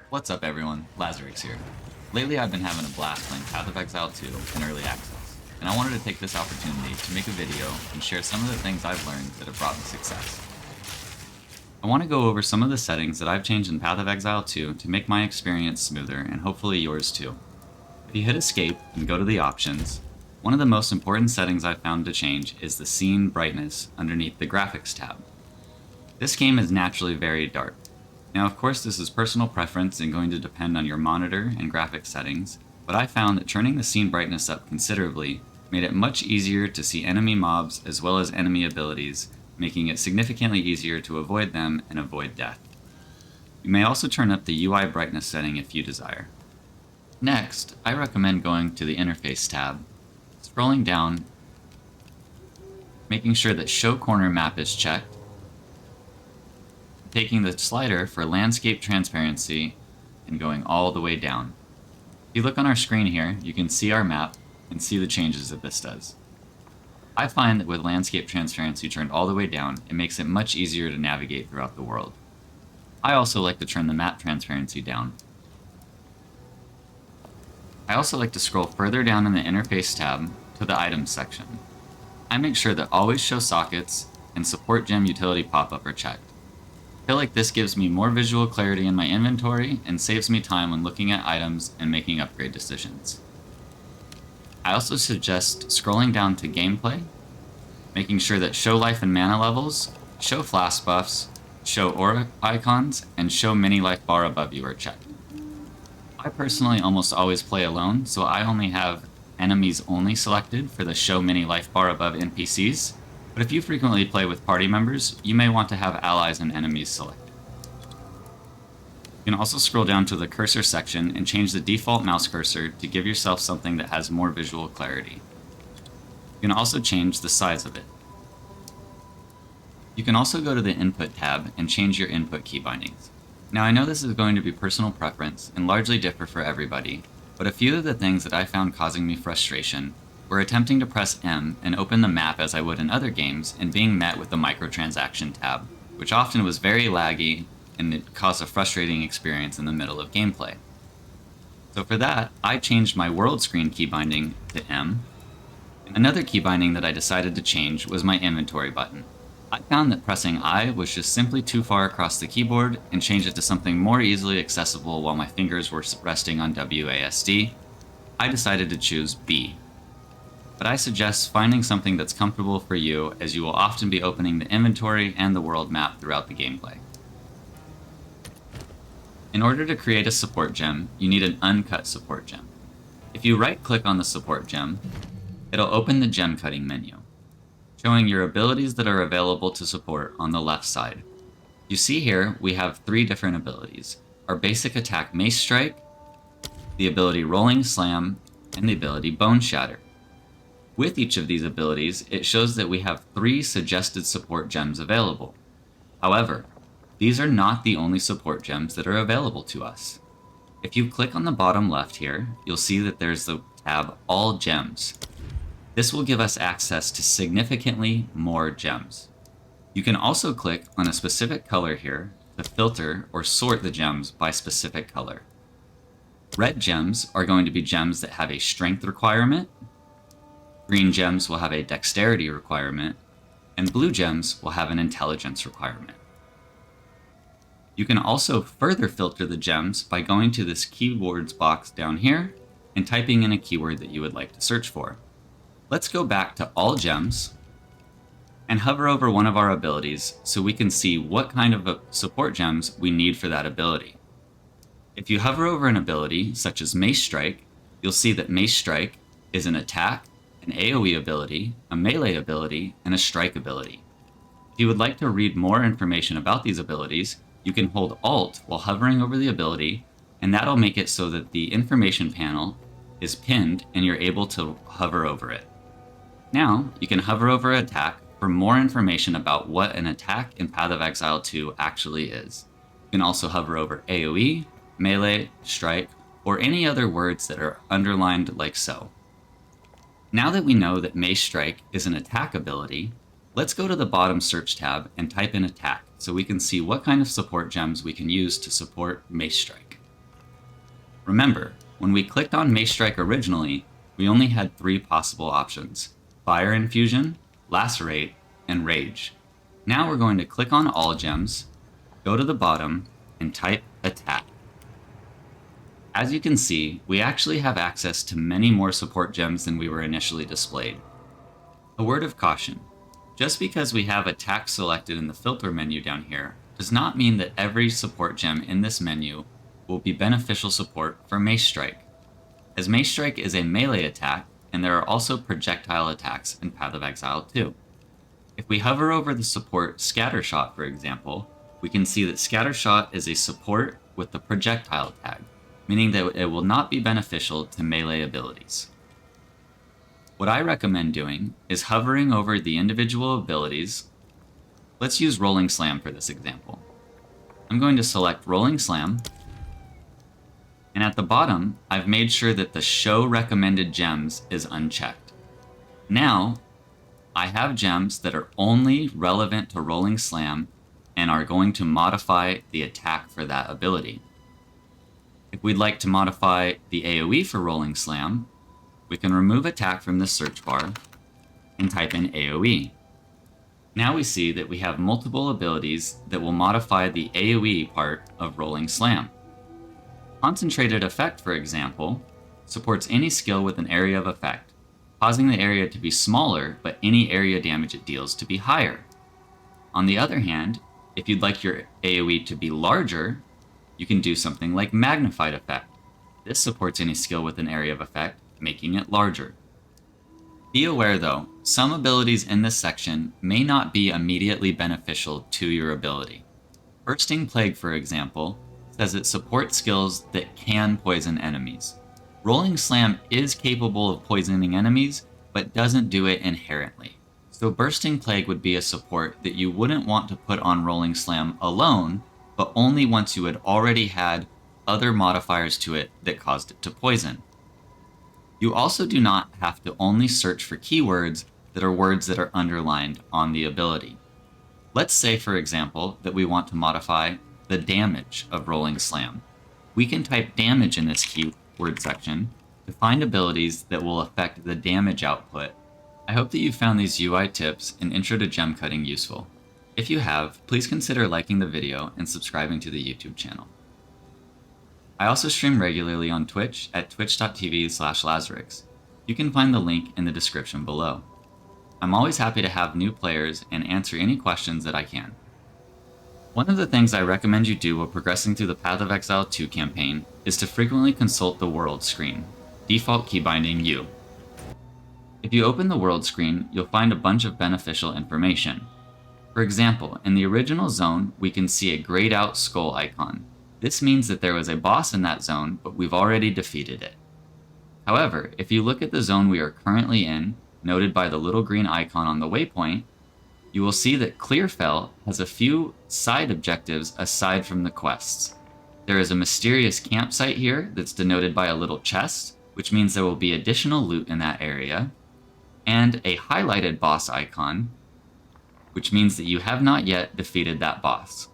What's up everyone, Lazyrix here. Lately I've been having a blast playing Path of Exile 2 in Early Access, and I wanted to take this opportunity to make a video and share some of the things I've learned that have brought me success. I want to go over some of the settings that I've changed in Path of Exile 2 to make my experience smoother and hopefully yours too. If you hit escape and go to the options, one of the most important settings I've found to change is the scene brightness underneath the graphics tab. This game is naturally very dark. Now, of course, this is personal preference and going to depend on your monitor and graphics settings, but I found that turning the scene brightness up considerably made it much easier to see enemy mobs as well as enemy abilities, making it significantly easier to avoid them and avoid death. You may also turn up the UI brightness setting if you desire. Next, I recommend going to the Interface tab, scrolling down, making sure that Show Corner Map is checked, taking the slider for landscape transparency and going all the way down. If you look on our screen here, you can see our map and see the changes that this does. I find that with landscape transparency turned all the way down, it makes it much easier to navigate throughout the world. I also like to turn the map transparency down. I also like to scroll further down in the Interface tab to the Items section. I make sure that Always Show Sockets and Support Gem Utility pop-up are checked. I feel like this gives me more visual clarity in my inventory and saves me time when looking at items and making upgrade decisions. I also suggest scrolling down to Gameplay, making sure that Show Life and Mana Levels, Show Flask Buffs, Show Aura Icons, and Show Mini Life Bar above you are checked. I personally almost always play alone, so I only have enemies only selected for the Show Mini Life Bar above NPCs. But if you frequently play with party members, you may want to have allies and enemies selected. You can also scroll down to the cursor section and change the default mouse cursor to give yourself something that has more visual clarity. You can also change the size of it. You can also go to the Input tab and change your input key bindings. Now I know this is going to be personal preference and largely differ for everybody, but a few of the things that I found causing me frustration were attempting to press M and open the map as I would in other games and being met with the microtransaction tab, which often was very laggy and it caused a frustrating experience in the middle of gameplay. So for that, I changed my world screen key binding to M. Another key binding that I decided to change was my inventory button. I found that pressing I was just simply too far across the keyboard and changed it to something more easily accessible while my fingers were resting on WASD. I decided to choose B. But I suggest finding something that's comfortable for you, as you will often be opening the inventory and the world map throughout the gameplay. In order to create a support gem, you need an uncut support gem. If you right-click on the support gem, it'll open the gem cutting menu, showing your abilities that are available to support on the left side. You see here we have 3 different abilities: our basic attack Mace Strike, the ability Rolling Slam, and the ability Bone Shatter. With each of these abilities, it shows that we have 3 suggested support gems available. However, these are not the only support gems that are available to us. If you click on the bottom left here, you'll see that there's the tab All Gems. This will give us access to significantly more gems. You can also click on a specific color here to filter or sort the gems by specific color. Red gems are going to be gems that have a strength requirement, green gems will have a dexterity requirement, and blue gems will have an intelligence requirement. You can also further filter the gems by going to this keywords box down here and typing in a keyword that you would like to search for. Let's go back to All Gems and hover over one of our abilities so we can see what kind of support gems we need for that ability. If you hover over an ability such as Mace Strike, you'll see that Mace Strike is an attack, an AoE ability, a melee ability, and a strike ability. If you would like to read more information about these abilities, you can hold Alt while hovering over the ability, and that'll make it so that the information panel is pinned and you're able to hover over it. Now, you can hover over attack for more information about what an attack in Path of Exile 2 actually is. You can also hover over AoE, melee, strike, or any other words that are underlined like so. Now that we know that Mace Strike is an attack ability, let's go to the bottom search tab and type in attack so we can see what kind of support gems we can use to support Mace Strike. Remember, when we clicked on Mace Strike originally, we only had 3 possible options: Fire Infusion, Lacerate, and Rage. Now we're going to click on all gems, go to the bottom, and type Attack. As you can see, we actually have access to many more support gems than we were initially displayed. A word of caution: just because we have Attack selected in the filter menu down here does not mean that every support gem in this menu will be beneficial support for Mace Strike, as Mace Strike is a melee attack, and there are also projectile attacks in Path of Exile too. If we hover over the support Scattershot, for example, we can see that Scattershot is a support with the projectile tag, meaning that it will not be beneficial to melee abilities. What I recommend doing is hovering over the individual abilities. Let's use Rolling Slam for this example. I'm going to select Rolling Slam, and at the bottom, I've made sure that the Show Recommended Gems is unchecked. Now, I have gems that are only relevant to Rolling Slam and are going to modify the attack for that ability. If we'd like to modify the AoE for Rolling Slam, we can remove attack from the search bar and type in AoE. Now we see that we have multiple abilities that will modify the AoE part of Rolling Slam. Concentrated Effect, for example, supports any skill with an area of effect, causing the area to be smaller, but any area damage it deals to be higher. On the other hand, if you'd like your AoE to be larger, you can do something like Magnified Effect. This supports any skill with an area of effect, making it larger. Be aware though, some abilities in this section may not be immediately beneficial to your ability. Bursting Plague, for example, says it supports skills that can poison enemies. Rolling Slam is capable of poisoning enemies, but doesn't do it inherently. So Bursting Plague would be a support that you wouldn't want to put on Rolling Slam alone, but only once you had already had other modifiers to it that caused it to poison. You also do not have to only search for keywords that are words that are underlined on the ability. Let's say, for example, that we want to modify the damage of Rolling Slam. We can type damage in this keyword section to find abilities that will affect the damage output. I hope that you found these UI tips and Intro to Gem Cutting useful. If you have, please consider liking the video and subscribing to the YouTube channel. I also stream regularly on Twitch at twitch.tv/Lazyrix. You can find the link in the description below. I'm always happy to have new players and answer any questions that I can. One of the things I recommend you do while progressing through the Path of Exile 2 campaign is to frequently consult the world screen, default keybinding U. If you open the world screen, you'll find a bunch of beneficial information. For example, in the original zone, we can see a grayed out skull icon. This means that there was a boss in that zone, but we've already defeated it. However, if you look at the zone we are currently in, noted by the little green icon on the waypoint, you will see that Clearfell has a few side objectives aside from the quests. There is a mysterious campsite here that's denoted by a little chest, which means there will be additional loot in that area, and a highlighted boss icon, which means that you have not yet defeated that boss.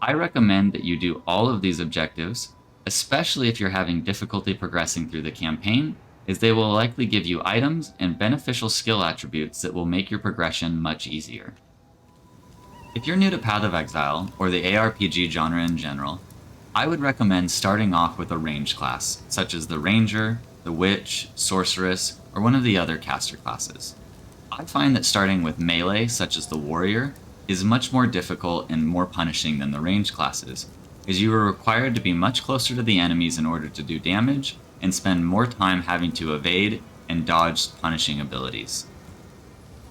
I recommend that you do all of these objectives, especially if you're having difficulty progressing through the campaign, as they will likely give you items and beneficial skill attributes that will make your progression much easier. If you're new to Path of Exile, or the ARPG genre in general, I would recommend starting off with a range class, such as the Ranger, the Witch, Sorceress, or one of the other caster classes. I find that starting with melee, such as the Warrior, is much more difficult and more punishing than the range classes, as you are required to be much closer to the enemies in order to do damage, and spend more time having to evade and dodge punishing abilities.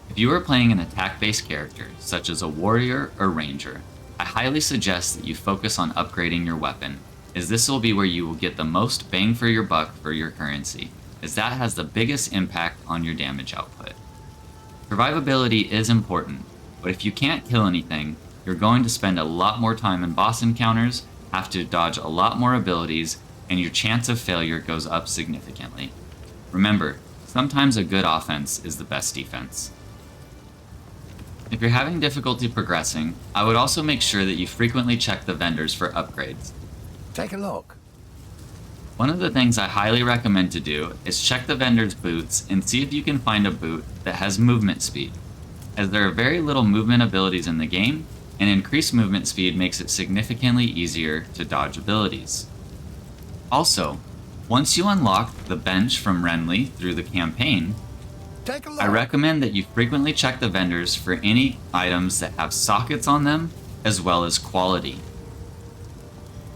If you are playing an attack-based character, such as a Warrior or Ranger, I highly suggest that you focus on upgrading your weapon, as this will be where you will get the most bang for your buck for your currency, as that has the biggest impact on your damage output. Survivability is important, but if you can't kill anything, you're going to spend a lot more time in boss encounters, have to dodge a lot more abilities, and your chance of failure goes up significantly. Remember, sometimes a good offense is the best defense. If you're having difficulty progressing, I would also make sure that you frequently check the vendors for upgrades. Take a look. One of the things I highly recommend to do is check the vendor's boots and see if you can find a boot that has movement speed, as there are very little movement abilities in the game, and increased movement speed makes it significantly easier to dodge abilities. Also, once you unlock the bench from Renly through the campaign, I recommend that you frequently check the vendors for any items that have sockets on them, as well as quality.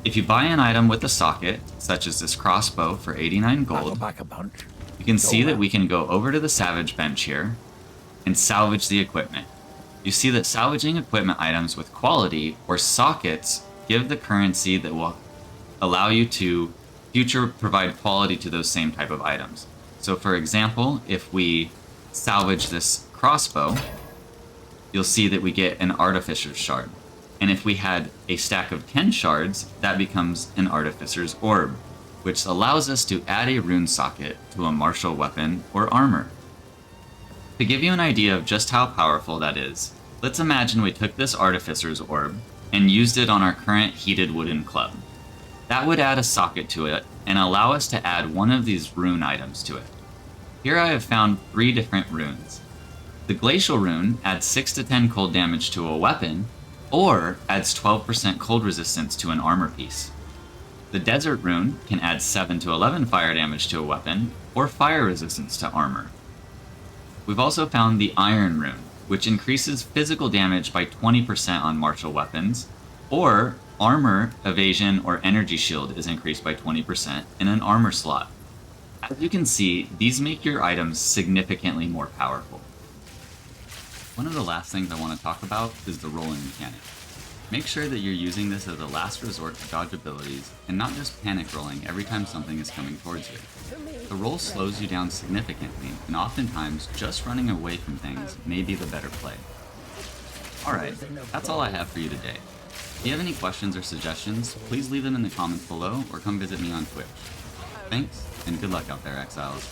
If you buy an item with a socket, such as this crossbow for 89 gold, you can see that we can go over to the salvage bench here and salvage the equipment. You see that salvaging equipment items with quality or sockets give the currency that will allow you to provide quality to those same type of items. So for example, if we salvage this crossbow, you'll see that we get an artificer's shard. And if we had a stack of 10 shards, that becomes an artificer's orb, which allows us to add a rune socket to a martial weapon or armor. To give you an idea of just how powerful that is, let's imagine we took this artificer's orb and used it on our current heated wooden club. That would add a socket to it and allow us to add one of these rune items to it. Here I have found 3 different runes. The glacial rune adds 6 to 10 cold damage to a weapon, or adds 12% cold resistance to an armor piece. The desert rune can add 7 to 11 fire damage to a weapon, or fire resistance to armor. We've also found the iron rune, which increases physical damage by 20% on martial weapons, or armor, evasion, or energy shield is increased by 20% in an armor slot. As you can see, these make your items significantly more powerful. One of the last things I want to talk about is the rolling mechanic. Make sure that you're using this as a last resort to dodge abilities, and not just panic rolling every time something is coming towards you. The roll slows you down significantly, and oftentimes just running away from things may be the better play. Alright, that's all I have for you today. If you have any questions or suggestions, please leave them in the comments below or come visit me on Twitch. Thanks, and good luck out there, Exiles.